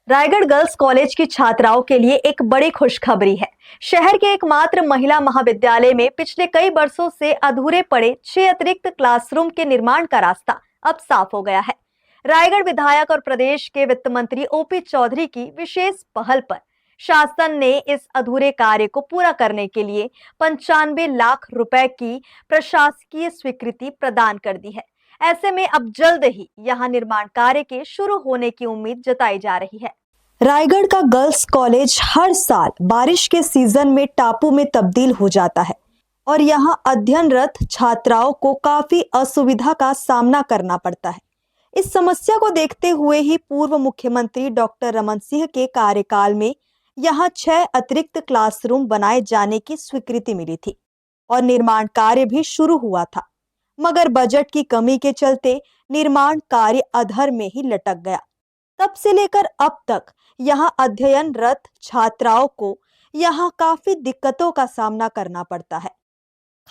Raigarh girls college की छात्राओं के लिए एक बड़ी खुशखबरी है। शहर के एकमात्र महिला महाविद्यालय में पिछले कई वर्षों से अधूरे पड़े 6 अतिरिक्त क्लासरूम के निर्माण का रास्ता अब साफ हो गया है। रायगढ़ विधायक और प्रदेश के वित्त मंत्री ओपी चौधरी की विशेष पहल पर शासन ने इस अधूरे कार्य को पूरा करने के लिए 95 लाख रुपए की प्रशासकीय स्वीकृति प्रदान कर दी है। ऐसे में अब जल्द ही यहां निर्माण कार्य के शुरू होने की उम्मीद जताई जा रही है। रायगढ़ का गर्ल्स कॉलेज हर साल बारिश के सीजन में टापू में तब्दील हो जाता है और यहां अध्ययनरत छात्राओं को काफी असुविधा का सामना करना पड़ता है। इस समस्या को देखते हुए ही पूर्व मुख्यमंत्री डॉक्टर रमन सिंह के कार्यकाल में यहां 6 अतिरिक्त क्लासरूम बनाए जाने की स्वीकृति मिली थी और निर्माण कार्य भी शुरू हुआ था, मगर बजट की कमी के चलते निर्माण कार्य अधर में ही लटक गया। तब से लेकर अब तक यहां अध्ययनरत छात्राओं को यहां काफी दिक्कतों का सामना करना पड़ता है,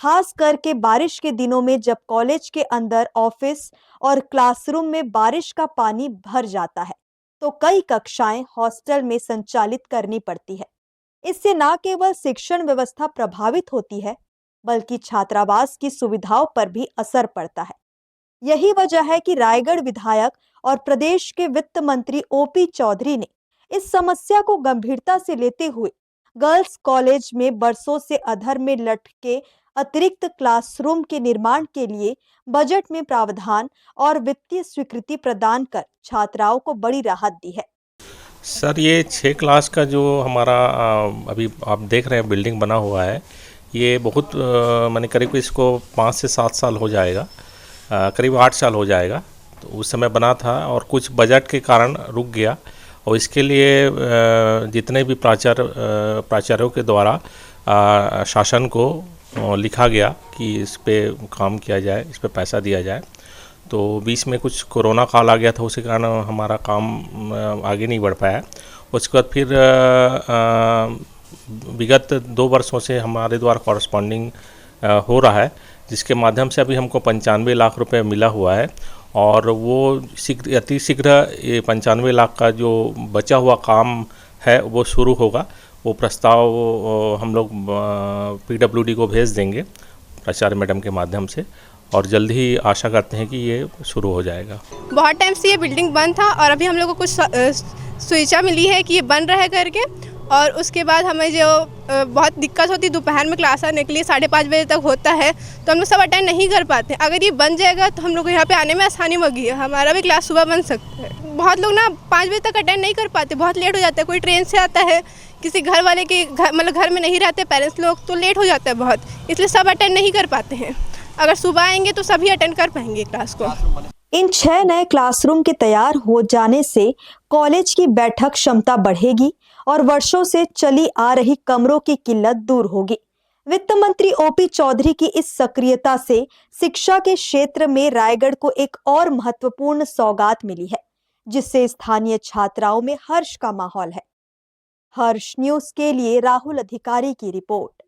खास करके बारिश के दिनों में जब कॉलेज के अंदर ऑफिस और क्लासरूम में बारिश का पानी भर जाता है तो कई कक्षाएं हॉस्टल में संचालित करनी पड़ती है। इससे न केवल शिक्षण व्यवस्था प्रभावित होती है बल्कि छात्रावास की सुविधाओं पर भी असर पड़ता है। यही वजह है कि रायगढ़ विधायक और प्रदेश के वित्त मंत्री ओपी चौधरी ने इस समस्या को गंभीरता से लेते हुए गर्ल्स कॉलेज में बरसों से अधर में लटके अतिरिक्त क्लासरूम के निर्माण के लिए बजट में प्रावधान और वित्तीय स्वीकृति प्रदान कर छात्राओं को बड़ी राहत दी है। सर, ये 6 क्लास का जो हमारा अभी आप देख रहे हैं बिल्डिंग बना हुआ है, ये बहुत माने करीब इसको 5 से 7 साल हो जाएगा, करीब 8 साल हो जाएगा। तो उस समय बना था और कुछ बजट के कारण रुक गया और इसके लिए जितने भी प्राचार्यों के द्वारा शासन को लिखा गया कि इस पे काम किया जाए, इस पे पैसा दिया जाए। तो बीच में कुछ कोरोना काल आ गया था, उसके कारण हमारा काम आगे नहीं बढ़ पाया। उसके बाद फिर विगत 2 वर्षों से हमारे द्वारा कॉरस्पॉन्डिंग हो रहा है, जिसके माध्यम से अभी हमको 95 लाख रुपए मिला हुआ है और वो अति शीघ्र ये 95 लाख का जो बचा हुआ काम है वो शुरू होगा। वो प्रस्ताव हम लोग PWD को भेज देंगे प्राचार्य मैडम के माध्यम से और जल्द ही आशा करते हैं कि ये शुरू हो जाएगा। बहुत टाइम से ये बिल्डिंग बंद था और अभी हम लोग को कुछ सूचना मिली है कि ये बन रहा है करके, और उसके बाद हमें जो बहुत दिक्कत होती है दोपहर में क्लास आने के लिए 5:30 बजे तक होता है तो हम लोग सब अटेंड नहीं कर पाते। अगर ये बन जाएगा तो हम लोग यहाँ पे आने में आसानी होगी, हमारा भी क्लास सुबह बन सकता है। बहुत लोग ना 5 बजे तक अटेंड नहीं कर पाते, बहुत लेट हो जाता है। कोई ट्रेन से आता है, किसी घर वाले के मतलब घर में नहीं रहते पेरेंट्स लोग, तो लेट हो जाता है बहुत, इसलिए सब अटेंड नहीं कर पाते हैं। अगर सुबह आएंगे तो सभी अटेंड कर पाएंगे क्लास को। इन 6 नए क्लासरूम के तैयार हो जाने से कॉलेज की बैठक क्षमता बढ़ेगी और वर्षों से चली आ रही कमरों की किल्लत दूर होगी। वित्त मंत्री ओपी चौधरी की इस सक्रियता से शिक्षा के क्षेत्र में रायगढ़ को एक और महत्वपूर्ण सौगात मिली है, जिससे स्थानीय छात्राओं में हर्ष का माहौल है। हर्ष न्यूज के लिए राहुल अधिकारी की रिपोर्ट।